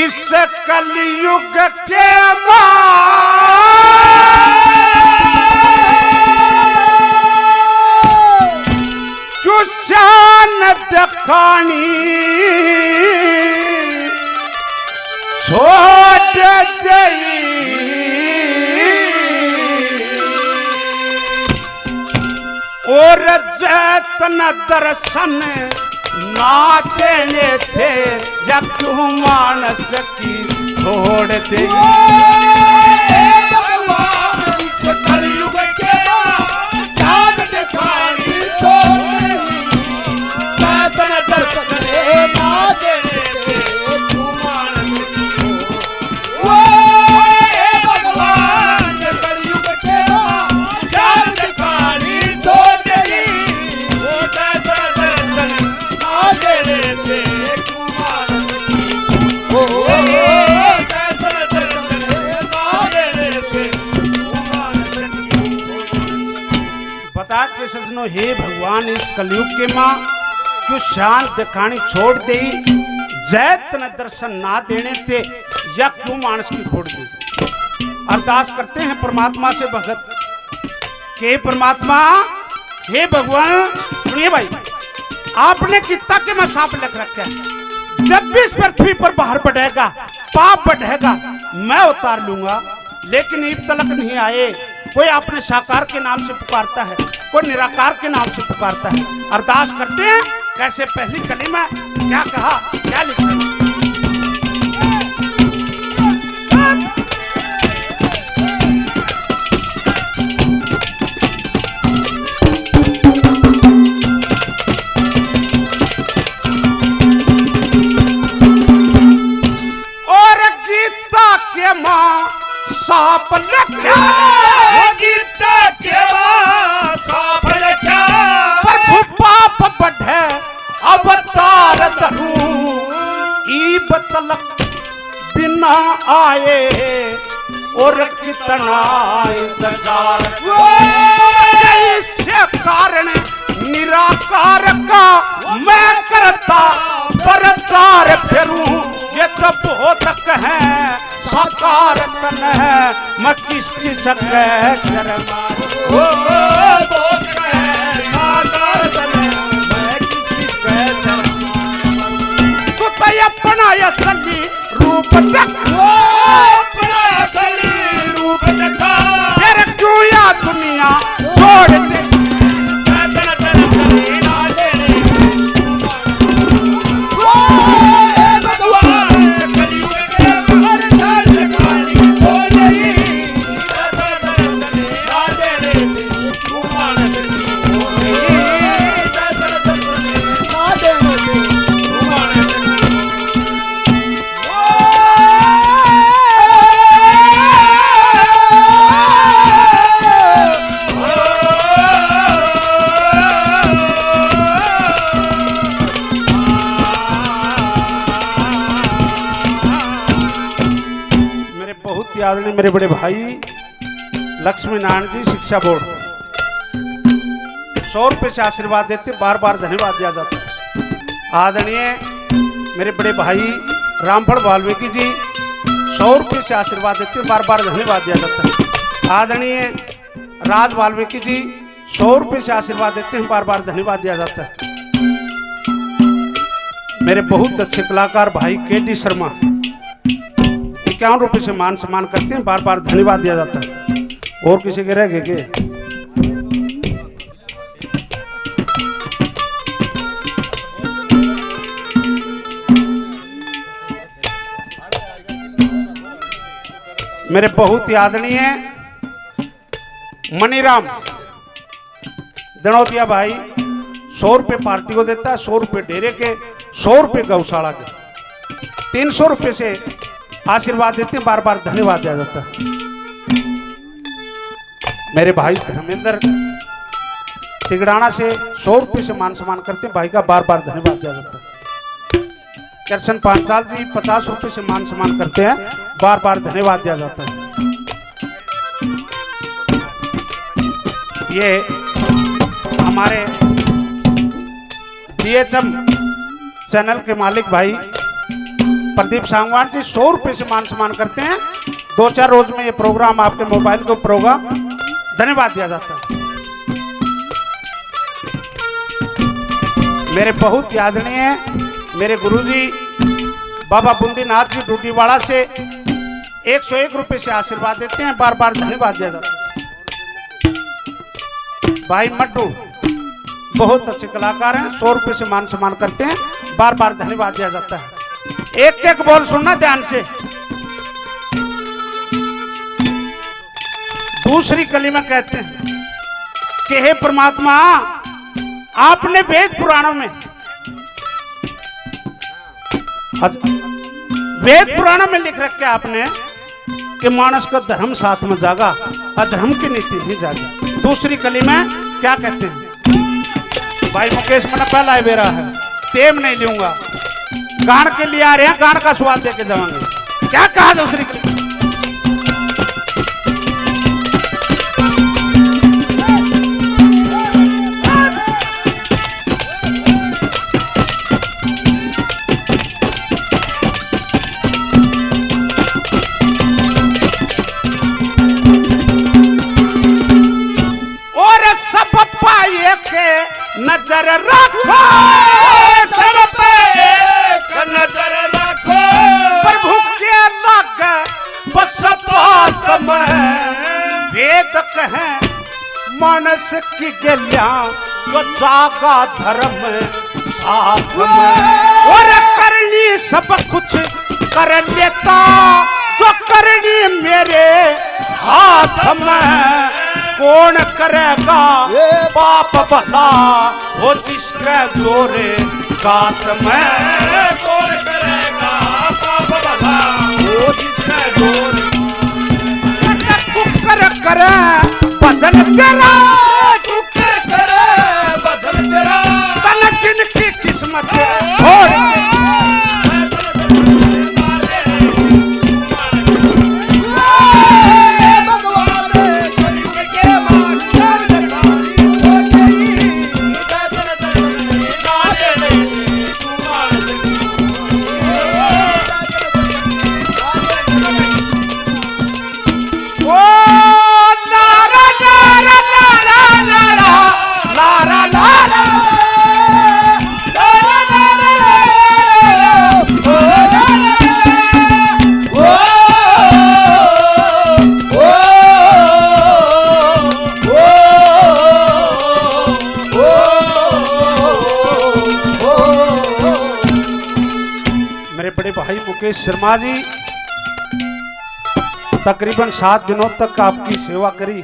इस कलयुग के क्यों शान दिखानी छोड़ गई और जैतन दर्शन ना देने थे या क्यों मानस की छोड़ दे भगवान इस कलयुग के चाँद दिखानी छोड़ गई चैतन दर्शन ना देने थे क्यों मानस की भगवान इस कलयुग के चाँद दिखानी छोड़ गई चैतन दर्शन ना देने थे क्यों मानस की बता के सजनों, हे भगवान इस कलयुग के माँ क्यों शान दिखानी छोड़ दे जैतन दर्शन ना देने थे या क्यों मानस की छोड़ दी। अरदास करते हैं परमात्मा से भगत के परमात्मा हे भगवान सुनिए भाई, आपने कितना के मैं सांप लिख रखा है, जब भी इस पृथ्वी पर बाहर बढ़ेगा पाप बढ़ेगा मैं उतार लूंगा, लेकिन ईब तलक नहीं आए। कोई अपने साकार के नाम से पुकारता है, कोई निराकार के नाम से पुकारता है। अरदास करते हैं कैसे, पहली कली में क्या कहा, क्या लिखा सांप लख्या गीता के सांप लख्या प्रभु पाप बढ़े अवतार धरूं ईब तलक बिना आए और कितना इंतजार इससे कारण निराकार का मैं करता प्रचार फिरूं ये तो बहुत है साकार तन है मैं किसकी सके शर्मा बहुत है साकार तन है मैं किसकी सके शर्मा तू तो अपना असली रूप देख अपना असली रूप देखा फिर क्यों या दुनिया छोड़ दे आदरणीय मेरे बड़े भाई लक्ष्मी नारायण जी शिक्षा बोर्ड 100 रुपए से आशीर्वाद देते, बार बार धन्यवाद दिया जाता है। आदरणीय मेरे बड़े भाई रामफल वाल्मीकि जी 100 रुपए से आशीर्वाद देते, बार बार धन्यवाद दिया जाता है। आदरणीय राज वाल्मीकि जी 100 रुपए से आशीर्वाद देते हैं, बार बार धन्यवाद दिया जाता है। मेरे बहुत अच्छे कलाकार भाई के.डी. शर्मा 51 रुपए से मान सम्मान करते हैं, बार बार धन्यवाद दिया जाता है। और किसी के रह गए के मेरे बहुत ही आदरणीय मनीराम दनौतिया भाई 100 रुपए पार्टी को देता है, 100 रुपए डेरे के, 100 रुपए गौशाला के, 300 रुपए से आशीर्वाद देते हैं, बार बार धन्यवाद दिया जाता है। मेरे भाई धर्मेंद्र तिगड़ाना से 100 रुपये से मान सम्मान करते हैं, भाई का बार बार धन्यवाद दिया जाता है। कृष्ण पांचाल जी 50 रुपये से मान सम्मान करते हैं, बार बार धन्यवाद दिया जाता है। ये हमारे DHM चैनल के मालिक भाई प्रदीप सांगवान जी 100 रुपये से मान सम्मान करते हैं। 2-4 रोज में ये प्रोग्राम आपके मोबाइल के ऊपर होगा, धन्यवाद दिया जाता है। मेरे बहुत यादनीय मेरे गुरुजी बाबा बुंदीनाथ जी डूडीवाड़ा से 101 रुपये से आशीर्वाद देते हैं, बार बार धन्यवाद दिया जाता है। भाई मड्डू बहुत अच्छे कलाकार हैं, 100 रुपये से मान सम्मान करते हैं, बार बार धन्यवाद दिया जाता है। एक एक बोल सुनना ध्यान से। दूसरी कली में कहते हैं कि हे परमात्मा, आपने वेद पुराणों में लिख रखे आपने कि मानस का धर्म साथ में जागा, अधर्म की नीति नहीं जागी। दूसरी कली में क्या कहते हैं? भाई मुकेश मना पहला है बेरा है, टेम नहीं लूंगा, गान के लिए आ रहे हैं, गान का स्वाद देके जाएंगे। क्या कहा दूसरी कली? नजर रखो, सब पे एक नजर रखो, प्रभु के लग बस बात में वेद कहे मानस की गलिया जो जागा धर्म साथ में, और करनी सब कुछ कर लेता जो करनी मेरे हाथ में। कौन करेगा पाप भला वो जिसके जोरे गात में, कौन करेगा पाप भला वो जिसके जोरे कुकर करे भजन तेरा, कुकर करे भजन तेरा, तन जिनकी किस्मत छोड़ मुकेश शर्मा जी तकरीबन 7 दिनों तक आपकी सेवा करी,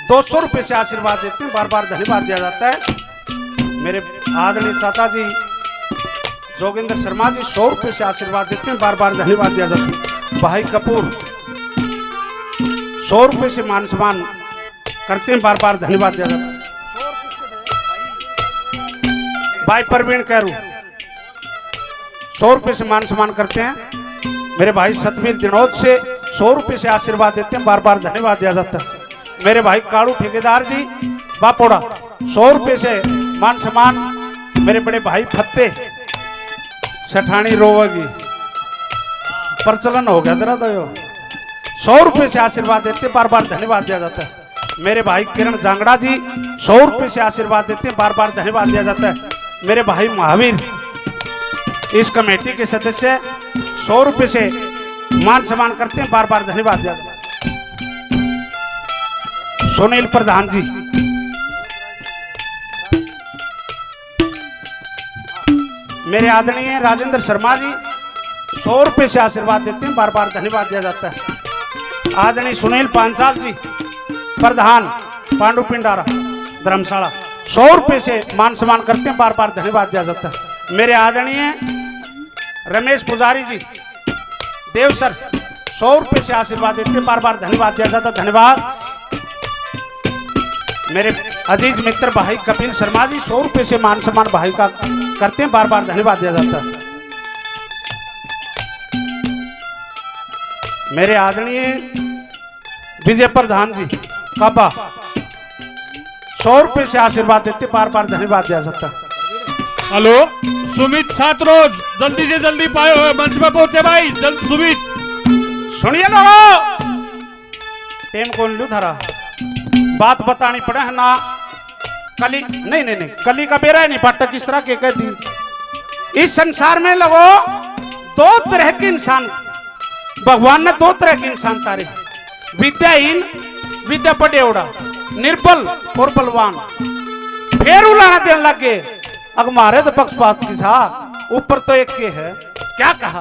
200 रुपये से आशीर्वाद देते हैं, बार बार धन्यवाद दिया जाता है। मेरे आदरणीय चाचा जी जोगिंदर शर्मा जी 100 रुपये से आशीर्वाद देते हैं, बार बार धन्यवाद दिया जाता है। भाई कपूर 100 रुपये से मान सम्मान करते हैं, बार बार धन्यवाद दिया जाता है। भाई परवीन कैरू 100 रुपये से मान सम्मान करते हैं। मेरे भाई सतवीर दिनोद से 100 रुपये से आशीर्वाद देते हैं, बार बार धन्यवाद दिया जाता है। मेरे भाई कालू ठेकेदार जी बापोड़ा 100 रुपये से मान सम्मान। मेरे बड़े भाई फत्ते सठानी रोवगी प्रचलन हो गया तेरा तो 100 रुपये से आशीर्वाद देते हैं, बार बार धन्यवाद दिया जाता है। मेरे भाई किरण जांगड़ा जी 100 रुपये से आशीर्वाद देते हैं, बार बार धन्यवाद दिया जाता है। मेरे भाई महावीर इस कमेटी के सदस्य 100 रुपये से मान सम्मान करते हैं, बार बार धन्यवाद दिया जाता है। सुनील प्रधान जी मेरे आदरणीय राजेंद्र शर्मा जी 100 रुपये से आशीर्वाद देते हैं, बार बार धन्यवाद दिया जाता है। आदरणीय सुनील पांचाल जी प्रधान पांडु पिंडारा धर्मशाला 100 रुपये से मान सम्मान करते हैं, बार बार धन्यवाद दिया जाता है। मेरे आदरणीय रमेश पुजारी जी देवसर 100 रुपये से आशीर्वाद देते हैं, बार बार धन्यवाद दिया जाता है। धन्यवाद। मेरे अजीज मित्र भाई कपिल शर्मा जी 100 रुपए से मान सम्मान भाई का करते हैं, बार बार धन्यवाद दिया जाता है। मेरे आदरणीय विजय प्रधान जी काबा 100 रुपए से आशीर्वाद देते, बार बार धन्यवाद दिया जाता है। हेलो सुमित छात्रोज, जल्दी से जल्दी मंच में पहुंचे भाई, जल्द सुमित। सुनिए लोगों, टेम कौन लू धरा बात बतानी पड़े है ना, कली नहीं कली का बेरा नहीं पाटक किस तरह के कह दी। इस संसार में लोगों 2 तरह के इंसान, भगवान ने 2 तरह के इंसान तारे, विद्याहीन, विद्या पढ़ेवड़ा, निर्बल और बलवान। फिर उलाना देने लगे, अगर मारे तो पक्षपात की था, ऊपर तो एक के है, क्या कहा?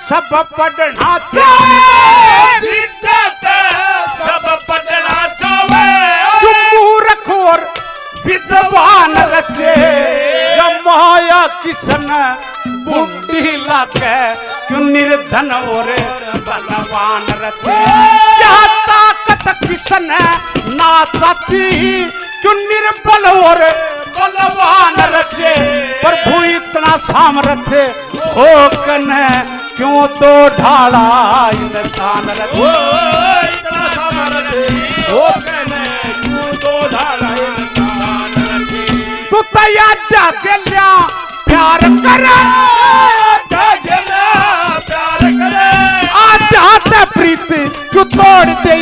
सब पढ़ना चाहिए, विद्या सब पढ़ना चाहिए, जो मूर्ख और विद्वान रचे, माया किसन बुद्धि लाके, क्यों निर्धन और बलवान रचे। क्या ताकत किसन ना चाहती, क्यों निर्बल और बलवान रचे। प्रभु इतना सामर्थ्य हो कने, क्यों तो ढाला इंसान रखे। इतना सामर्थ्य हो कने, क्यों तो ढाला इंसान रखे। तू तैयार के लिया प्यार कर, प्यार करे, आज जाते प्रीत क्यों तोड़ दे।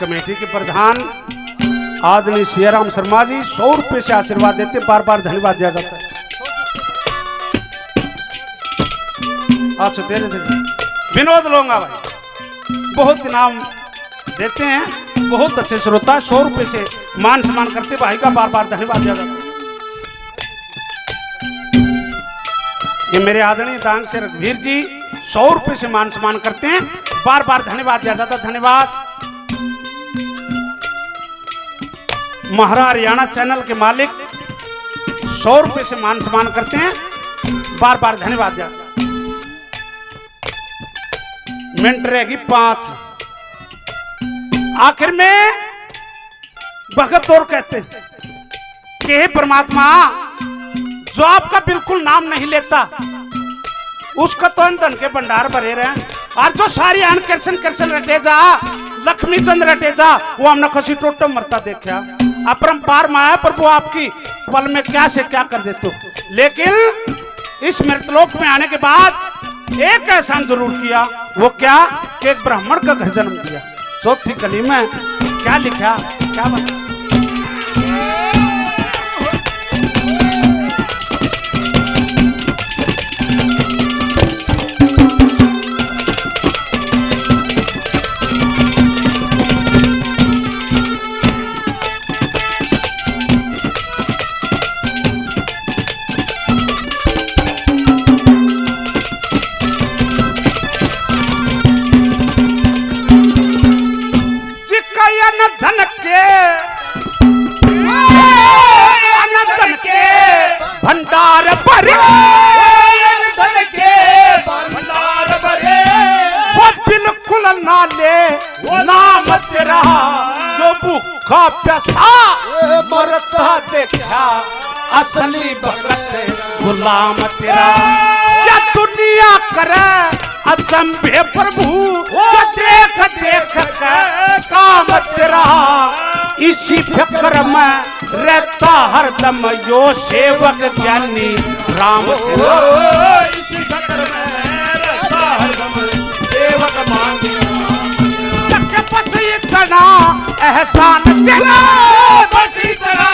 कमेटी के प्रधान आदरणीय सियाराम शर्मा जी 100 रुपए से आशीर्वाद देते, बार बार धन्यवाद दिया जाता है। अच्छा धीरे धीरे विनोद लोंगा भाई बहुत इनाम देते हैं, बहुत अच्छे श्रोता, 100 रुपए से मान सम्मान करते भाई का, बार बार धन्यवाद दिया जाता है। ये मेरे आदरणीय दांग से रघुवीर जी 100 रुपए से मान सम्मान करते हैं, बार बार धन्यवाद दिया जाता है। धन्यवाद। महारा हरियाणा चैनल के मालिक 100 रुपए से मान सम्मान करते हैं, बार बार धन्यवाद दिया। मिनट रहेगी 5। आखिर में भगत और कहते हैं कि हे परमात्मा, जो आपका बिल्कुल नाम नहीं लेता उसका तो धन के भंडार भरे रहे, और जो सारी अन कृष्ण कृष्ण रटे जा, लक्ष्मी चंद रटे जा, वो हमने खसी टोटो मरता देखा। अपरंपार माया प्रभु आपकी पल में क्या से क्या कर देते हो। लेकिन इस मृतलोक में आने के बाद एक एहसान जरूर किया, वो क्या कि एक ब्राह्मण का घर जन्म दिया। चौथी कली में क्या लिखा, क्या बता? धन के भूखा प्यासा मरता देखा असली भगत गुलाम तेरा। या दुनिया करे अचंभे प्रभु या देख देख कर काम तेरा। इसी फिक्र में रहता हरदम यो सेवक ज्ञानी राम तेरा। इसी फिक्र में रहता हरदम सेवक मांगी बस इतना एहसान तेरा, बस इतना